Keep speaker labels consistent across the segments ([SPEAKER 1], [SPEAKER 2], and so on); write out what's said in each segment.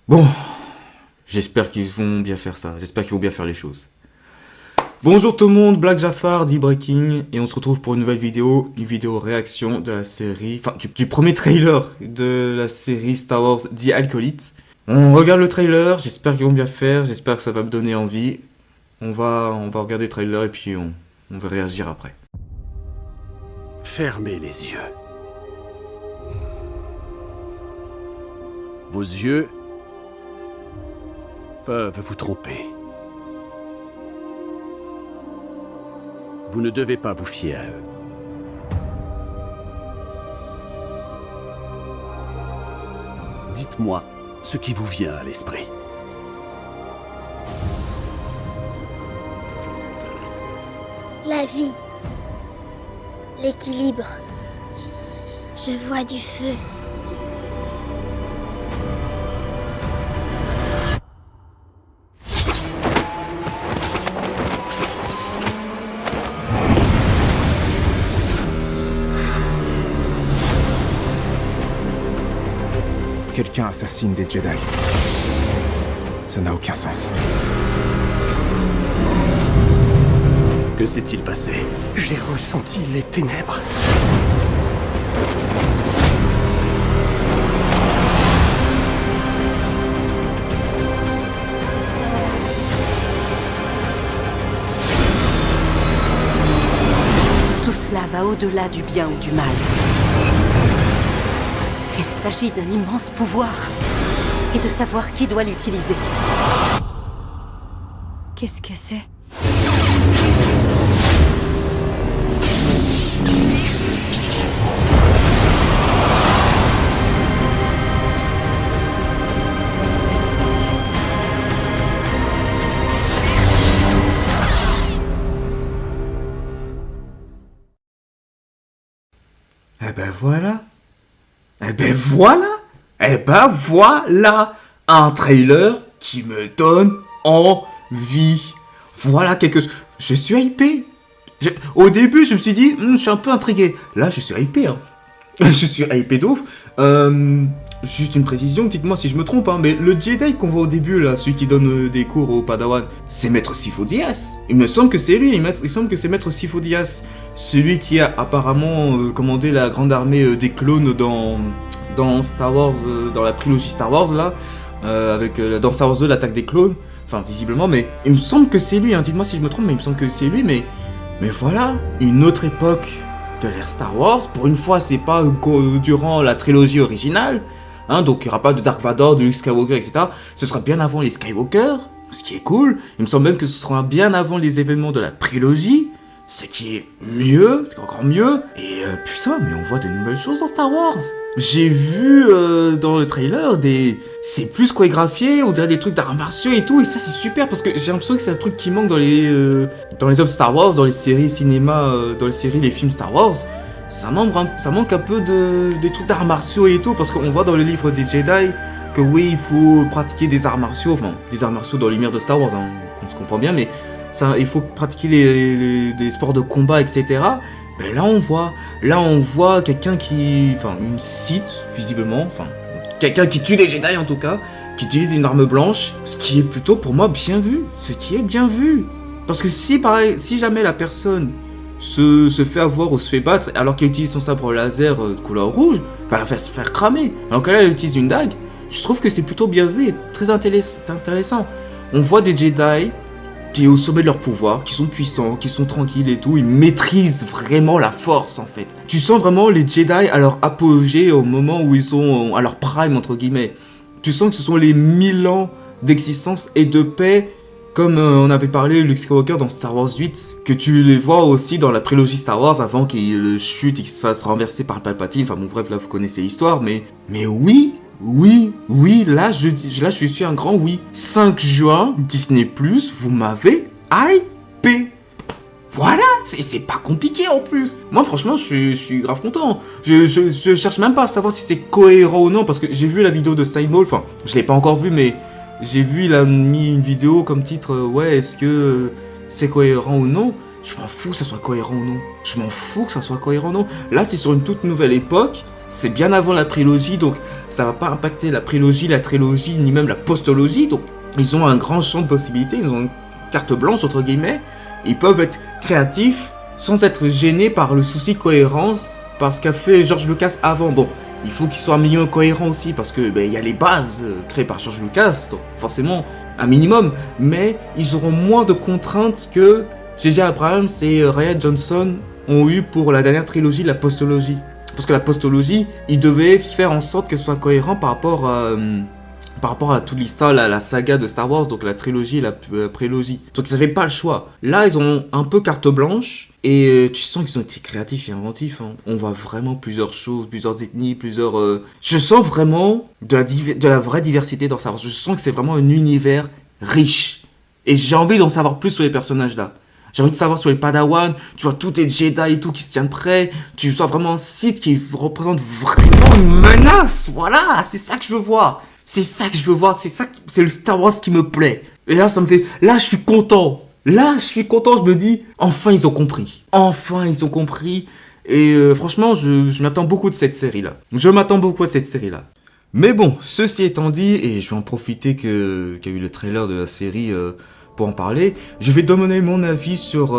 [SPEAKER 1] Bon, j'espère qu'ils vont bien faire ça, j'espère qu'ils vont bien faire les choses. Bonjour tout le monde, Black Jafar d'e-Breaking, et on se retrouve pour une nouvelle vidéo, une vidéo réaction de la série, enfin du premier trailer de la série Star Wars The Acolyte. On regarde le trailer, j'espère qu'ils vont bien faire, j'espère que ça va me donner envie. On va regarder le trailer et puis on va réagir après.
[SPEAKER 2] Fermez les yeux. Vos yeux peuvent vous tromper. Vous ne devez pas vous fier à eux. Dites-moi ce qui vous vient à l'esprit.
[SPEAKER 3] La vie. L'équilibre. Je vois du feu.
[SPEAKER 4] Quelqu'un assassine des Jedi. Ça n'a aucun sens.
[SPEAKER 2] Que s'est-il passé?
[SPEAKER 5] J'ai ressenti les ténèbres.
[SPEAKER 6] Tout cela va au-delà du bien ou du mal. Il s'agit d'un immense pouvoir et de savoir qui doit l'utiliser. Qu'est-ce que c'est?
[SPEAKER 1] Eh ben voilà. Eh ben voilà. Eh ben voilà. Un trailer qui me donne envie. Voilà quelque chose. Je suis hypé. Au début, je me suis dit, je suis un peu intrigué. Là, je suis hypé. Hein. Je suis hypé d'ouf. Juste une précision, dites-moi si je me trompe, hein, mais le Jedi qu'on voit au début, là, celui qui donne des cours au Padawan, c'est Maître Sifo Dyas. Il me semble que c'est lui, il me semble que c'est Maître Sifo Dyas, celui qui a apparemment commandé la grande armée des clones dans Star Wars, dans la trilogie Star Wars, là, dans Star Wars 2, l'attaque des clones, enfin, visiblement, mais il me semble que c'est lui, hein, dites-moi si je me trompe, mais il me semble que c'est lui, mais voilà, une autre époque de l'ère Star Wars, pour une fois, c'est pas durant la trilogie originale, hein, donc il n'y aura pas de Dark Vador, de Luke Skywalker, etc. Ce sera bien avant les Skywalker, ce qui est cool. Il me semble même que ce sera bien avant les événements de la prélogie, ce qui est mieux, c'est encore mieux. Et putain, mais on voit de nouvelles choses dans Star Wars. J'ai vu dans le trailer c'est plus chorégraphié, on dirait des trucs d'arts martiaux et tout, et ça c'est super parce que j'ai l'impression que c'est un truc qui manque dans les œuvres Star Wars, dans les séries cinéma, dans les séries, les films Star Wars. Ça manque un peu des trucs d'arts martiaux et tout, parce qu'on voit dans le livre des Jedi que oui, il faut pratiquer des arts martiaux, enfin, des arts martiaux dans l'univers de Star Wars, hein, on se comprend bien, mais ça, il faut pratiquer des sports de combat, etc. Ben là on voit quelqu'un une Sith, visiblement, enfin, quelqu'un qui tue des Jedi en tout cas, qui utilise une arme blanche, ce qui est plutôt pour moi bien vu, parce que si jamais la personne se fait avoir ou se fait battre alors qu'elle utilise son sabre laser de couleur rouge, bah elle va se faire cramer. Alors que là elle utilise une dague, je trouve que c'est plutôt bien vu et très intéressant. On voit des Jedi qui est au sommet de leur pouvoir, qui sont puissants, qui sont tranquilles et tout, ils maîtrisent vraiment la force en fait. Tu sens vraiment les Jedi à leur apogée au moment où ils sont à leur prime entre guillemets. Tu sens que ce sont les 1000 ans d'existence et de paix, comme on avait parlé Luke Skywalker dans Star Wars 8, que tu les vois aussi dans la trilogie Star Wars avant qu'il chute et qu'il se fasse renverser par Palpatine. Enfin bon bref, là vous connaissez l'histoire, mais oui, là je suis un grand oui. 5 juin, Disney+, vous m'avez hypé. Voilà, c'est pas compliqué en plus. Moi franchement je suis grave content. Je cherche même pas à savoir si c'est cohérent ou non, parce que j'ai vu la vidéo de Steinball, enfin je l'ai pas encore vu, mais j'ai vu, il a mis une vidéo comme titre, ouais, est-ce que c'est cohérent ou non? Je m'en fous que ça soit cohérent ou non. Là, c'est sur une toute nouvelle époque. c'est bien avant la prélogie, donc ça va pas impacter la prélogie, la trilogie, ni même la postologie. Donc ils ont un grand champ de possibilités, ils ont une carte blanche entre guillemets. Ils peuvent être créatifs sans être gênés par le souci cohérence, par ce qu'a fait George Lucas avant. Bon, il faut qu'ils soient un minimum cohérents aussi, parce que il y a les bases créées par George Lucas, donc forcément un minimum, mais ils auront moins de contraintes que J.J. Abrams et Rian Johnson ont eu pour la dernière trilogie, la postologie. Parce que la postologie, ils devaient faire en sorte qu'elle soit cohérente par rapport à toute l'histoire, la saga de Star Wars, donc la trilogie et la prélogie. Donc ils n'avaient pas le choix. Là, ils ont un peu carte blanche, et tu sens qu'ils ont été créatifs et inventifs. Hein. On voit vraiment plusieurs choses, plusieurs ethnies, Je sens vraiment de la vraie diversité dans Star Wars. Je sens que c'est vraiment un univers riche. Et j'ai envie d'en savoir plus sur les personnages là. J'ai envie de savoir sur les Padawan, tu vois, tous les Jedi et tout qui se tiennent prêts. Tu vois vraiment un site qui représente vraiment une menace. Voilà, c'est ça que je veux voir. C'est ça que je veux voir, c'est le Star Wars qui me plaît. Et là, là, je suis content. Je me dis, enfin, ils ont compris. Et franchement, je m'attends beaucoup de cette série-là. Mais bon, ceci étant dit, et je vais en profiter qu'il y a eu le trailer de la série pour en parler, je vais donner mon avis sur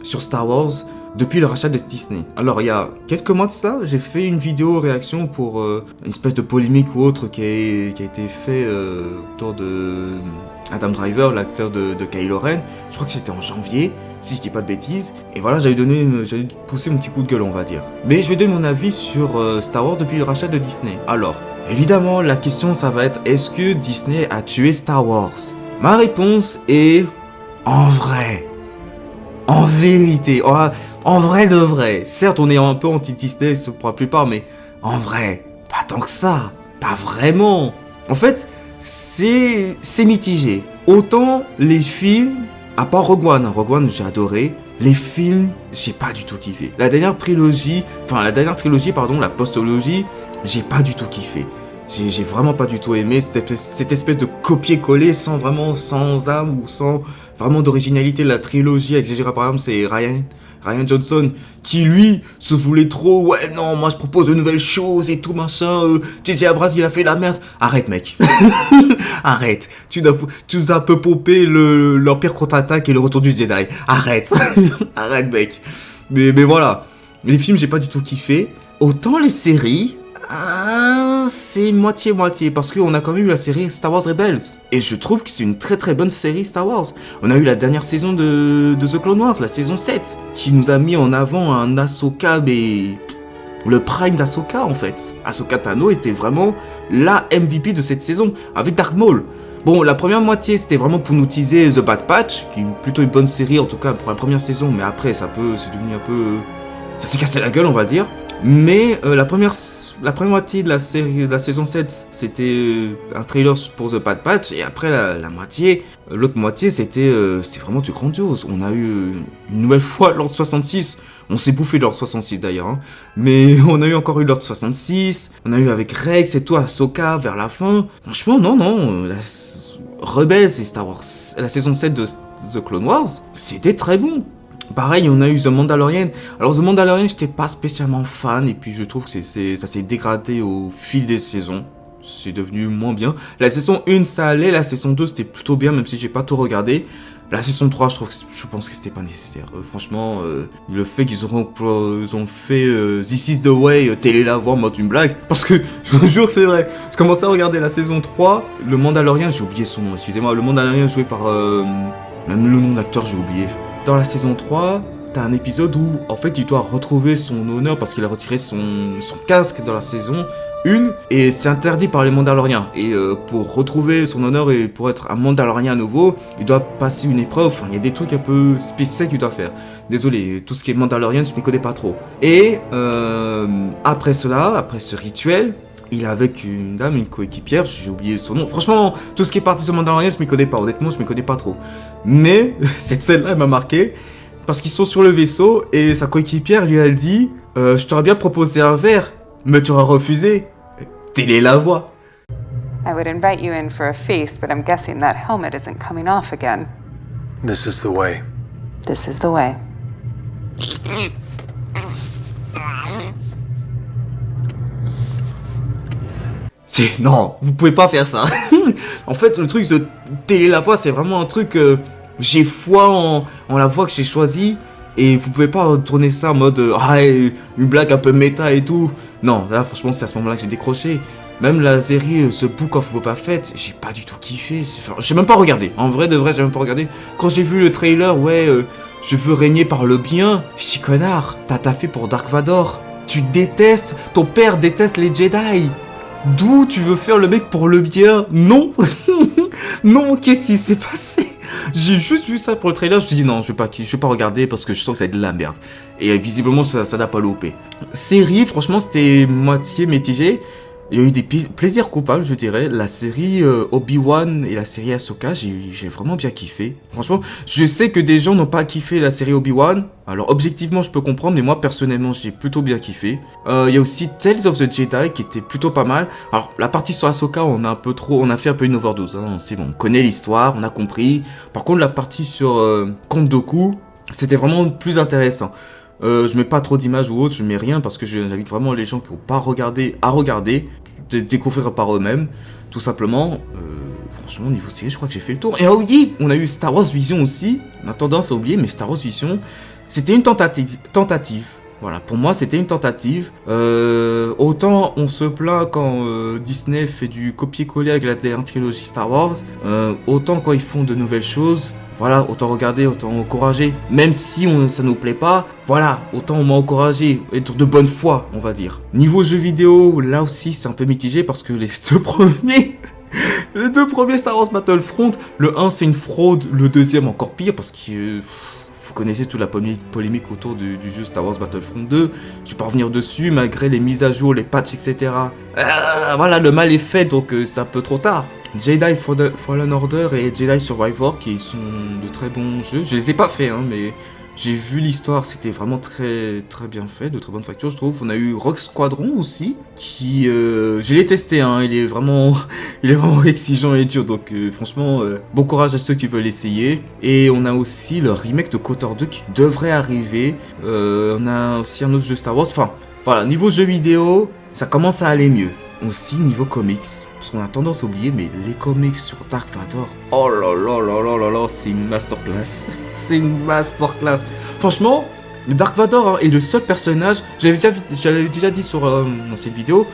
[SPEAKER 1] Star Wars depuis le rachat de Disney. Alors, il y a quelques mois de ça, j'ai fait une vidéo réaction pour une espèce de polémique ou autre qui a été fait autour de Adam Driver, l'acteur de Kylo Ren. Je crois que c'était en janvier, si je dis pas de bêtises. Et voilà, j'avais poussé mon petit coup de gueule, on va dire. Mais je vais donner mon avis sur Star Wars depuis le rachat de Disney. Alors, évidemment, la question, ça va être, est-ce que Disney a tué Star Wars ? Ma réponse est, en vrai. En vérité. En vrai de vrai. Certes, on est un peu anti-Disney pour la plupart, mais en vrai, pas tant que ça. Pas vraiment. En fait, c'est mitigé. Autant les films, à part Rogue One, j'ai adoré. Les films, j'ai pas du tout kiffé. La dernière trilogie, la postologie, j'ai pas du tout kiffé. J'ai vraiment pas du tout aimé cette espèce de copier-coller sans âme ou sans vraiment d'originalité. La trilogie avec J.J. Abrams et Rian Johnson, qui lui se voulait trop, ouais non, moi je propose de nouvelles choses et tout machin, J.J. Abrams il a fait la merde. Arrête mec, arrête, tu nous as un peu pompé l'Empire contre-attaque et le retour du Jedi, arrête, arrête mec. Mais voilà, les films j'ai pas du tout kiffé, autant les séries... c'est moitié-moitié, parce qu'on a quand même eu la série Star Wars Rebels. Et je trouve que c'est une très très bonne série Star Wars. On a eu la dernière saison de The Clone Wars, la saison 7, qui nous a mis en avant un Ahsoka, mais... le prime d'Ahsoka en fait. Ahsoka Tano était vraiment la MVP de cette saison, avec Darth Maul. Bon, la première moitié, c'était vraiment pour nous teaser The Bad Batch, qui est plutôt une bonne série, en tout cas pour la première saison, mais après, c'est devenu un peu... ça s'est cassé la gueule, on va dire. Mais la première moitié de la série, de la saison 7, c'était un trailer pour The Bad Batch, et après l'autre moitié, c'était vraiment du grandiose. On a eu une nouvelle fois l'ordre 66, on s'est bouffé de l'ordre 66 d'ailleurs, hein. Mais on a eu encore eu l'ordre 66, on a eu avec Rex et tout, Ahsoka vers la fin. Franchement, non, Rebels et Star Wars, la saison 7 de The Clone Wars, c'était très bon. Pareil, on a eu The Mandalorian. Alors The Mandalorian, j'étais pas spécialement fan, et puis je trouve que ça s'est dégradé au fil des saisons. C'est devenu moins bien. La saison 1, ça allait, la saison 2, c'était plutôt bien, même si j'ai pas tout regardé. La saison 3, je pense que c'était pas nécessaire. Franchement, le fait qu'ils ont fait This is the way, télé la voix en mode une blague, parce que je vous jure que c'est vrai. Je commençais à regarder la saison 3, le Mandalorian, j'ai oublié son nom, excusez-moi, le Mandalorian joué par... même le nom d'acteur, j'ai oublié. Dans la saison 3, t'as un épisode où, en fait, il doit retrouver son honneur parce qu'il a retiré son casque dans la saison 1, et c'est interdit par les Mandaloriens. Et pour retrouver son honneur et pour être un Mandalorien à nouveau, il doit passer une épreuve. Enfin, il y a des trucs un peu spéciaux qu'il doit faire. Désolé, tout ce qui est Mandalorien, je m'y connais pas trop. Et après ce rituel, il est avec une dame, une coéquipière, j'ai oublié son nom. Franchement, tout ce qui est parti sur Mandalorian, je m'y connais pas. Honnêtement, je m'y connais pas trop. Mais cette scène-là, elle m'a marqué. Parce qu'ils sont sur le vaisseau et sa coéquipière lui a dit je t'aurais bien proposé un verre, mais tu auras refusé. Télé la voix.
[SPEAKER 7] I would invite you in for a feast, but I'm guessing that helmet isn't coming off again.
[SPEAKER 5] This is the way.
[SPEAKER 7] This is the way.
[SPEAKER 1] Non, vous pouvez pas faire ça. En fait, le truc de télé la foi, c'est vraiment un truc... j'ai foi en la voix que j'ai choisie. Et vous pouvez pas tourner ça en mode une blague un peu méta et tout. Non, là franchement c'est à ce moment-là que j'ai décroché. Même la série The Book of Boba Fett, j'ai pas du tout kiffé. Enfin, j'ai même pas regardé. En vrai de vrai, j'ai même pas regardé. Quand j'ai vu le trailer, je veux régner par le bien. Je dis connard, t'as fait pour Dark Vador. Tu détestes, ton père déteste les Jedi. D'où tu veux faire le mec pour le bien? Non. Non, qu'est-ce qui s'est passé? J'ai juste vu ça pour le trailer, je me suis dit non, je vais pas regarder parce que je sens que ça va être de la merde. Et visiblement, ça n'a pas loupé. Série, franchement, c'était moitié mitigé. Il y a eu des plaisirs coupables, je dirais. La série Obi-Wan et la série Ahsoka, j'ai vraiment bien kiffé. Franchement, je sais que des gens n'ont pas kiffé la série Obi-Wan. Alors, objectivement, je peux comprendre, mais moi, personnellement, j'ai plutôt bien kiffé. Il y a aussi Tales of the Jedi qui était plutôt pas mal. Alors, la partie sur Ahsoka, on a fait un peu une overdose. Hein. C'est bon, on connaît l'histoire, on a compris. Par contre, la partie sur Count Dooku, c'était vraiment plus intéressant. Je mets pas trop d'images ou autre, je mets rien parce que j'invite vraiment les gens qui n'ont pas regardé à regarder, de découvrir par eux-mêmes, tout simplement. Franchement, au niveau série, je crois que j'ai fait le tour. Et oui, on a eu Star Wars Vision aussi. On a tendance à oublier, mais Star Wars Vision, c'était une tentative. Voilà, pour moi, c'était une tentative. Autant on se plaint quand Disney fait du copier-coller avec la dernière trilogie Star Wars, autant quand ils font de nouvelles choses. Voilà, autant regarder, autant encourager. Même si ça nous plaît pas, voilà, autant on m'a encouragé. Être de bonne foi, on va dire. Niveau jeux vidéo, là aussi, c'est un peu mitigé parce que les deux premiers Star Wars Battlefront, le 1 c'est une fraude, le deuxième encore pire parce que... vous connaissez toute la polémique autour du jeu Star Wars Battlefront 2. Je vais pas revenir dessus, malgré les mises à jour, les patchs, etc. Voilà, le mal est fait, donc c'est un peu trop tard. Jedi Fallen Order et Jedi Survivor, qui sont de très bons jeux. Je les ai pas faits, hein, mais j'ai vu l'histoire, c'était vraiment très très bien fait, de très bonne facture, je trouve. On a eu Rogue Squadron aussi, qui... je l'ai testé, hein, il est vraiment exigeant et dur, donc franchement, bon courage à ceux qui veulent essayer. Et on a aussi le remake de KOTOR 2 qui devrait arriver. On a aussi un autre jeu Star Wars, enfin, voilà, niveau jeux vidéo, ça commence à aller mieux. Aussi niveau comics, parce qu'on a tendance à oublier, mais les comics sur Dark Vador, oh là là là là là là, c'est une masterclass. C'est une masterclass. Franchement, le Dark Vador est le seul personnage, j'avais déjà dit dans cette vidéo,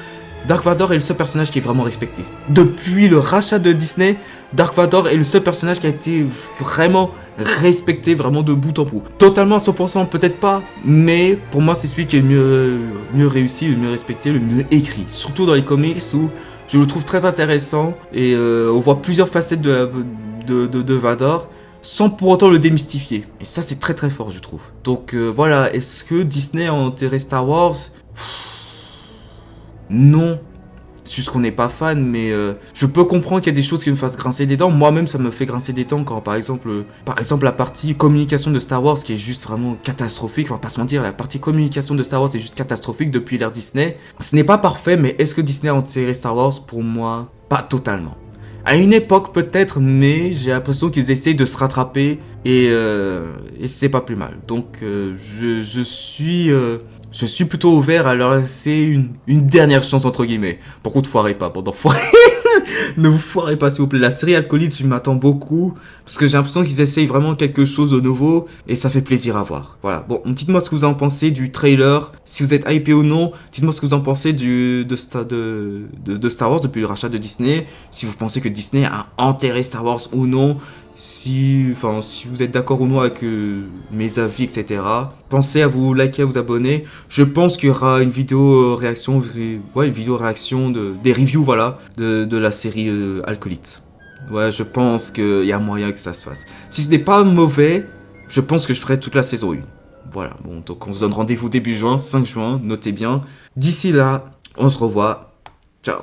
[SPEAKER 1] Dark Vador est le seul personnage qui est vraiment respecté. Depuis le rachat de Disney, Dark Vador est le seul personnage qui a été vraiment respecté, vraiment de bout en bout. Totalement à 100%, peut-être pas, mais pour moi c'est celui qui est le mieux réussi, le mieux respecté, le mieux écrit. Surtout dans les comics où je le trouve très intéressant et on voit plusieurs facettes de Vador sans pour autant le démystifier. Et ça c'est très très fort je trouve. Donc voilà, est-ce que Disney a enterré Star Wars ? Non. C'est juste qu'on n'est pas fan, mais je peux comprendre qu'il y a des choses qui me fassent grincer des dents. Moi-même, ça me fait grincer des dents quand, par exemple, la partie communication de Star Wars qui est juste vraiment catastrophique. On va pas se mentir, la partie communication de Star Wars est juste catastrophique depuis l'ère Disney. Ce n'est pas parfait, mais est-ce que Disney a enterré Star Wars ? Pour moi, pas totalement. À une époque peut-être, mais j'ai l'impression qu'ils essayent de se rattraper et c'est pas plus mal. Donc je suis plutôt ouvert à leur laisser une dernière chance entre guillemets. Par contre, foirez pas, pendant foirez. Ne vous foirez pas s'il vous plaît. La série Alcoolite, je m'attends beaucoup parce que j'ai l'impression qu'ils essayent vraiment quelque chose de nouveau et ça fait plaisir à voir. Voilà. Bon, dites-moi ce que vous en pensez du trailer, si vous êtes hypé ou non. Dites-moi ce que vous en pensez de Star Wars depuis le rachat de Disney. Si vous pensez que Disney a enterré Star Wars ou non. Si vous êtes d'accord ou non avec mes avis, etc. Pensez à vous liker, à vous abonner. Je pense qu'il y aura une vidéo réaction, des reviews, voilà, de la série Alcoolite. Ouais, je pense qu'il y a moyen que ça se fasse. Si ce n'est pas mauvais, je pense que je ferai toute la saison 1. Voilà, bon, donc on se donne rendez-vous début juin, 5 juin, notez bien. D'ici là, on se revoit. Ciao.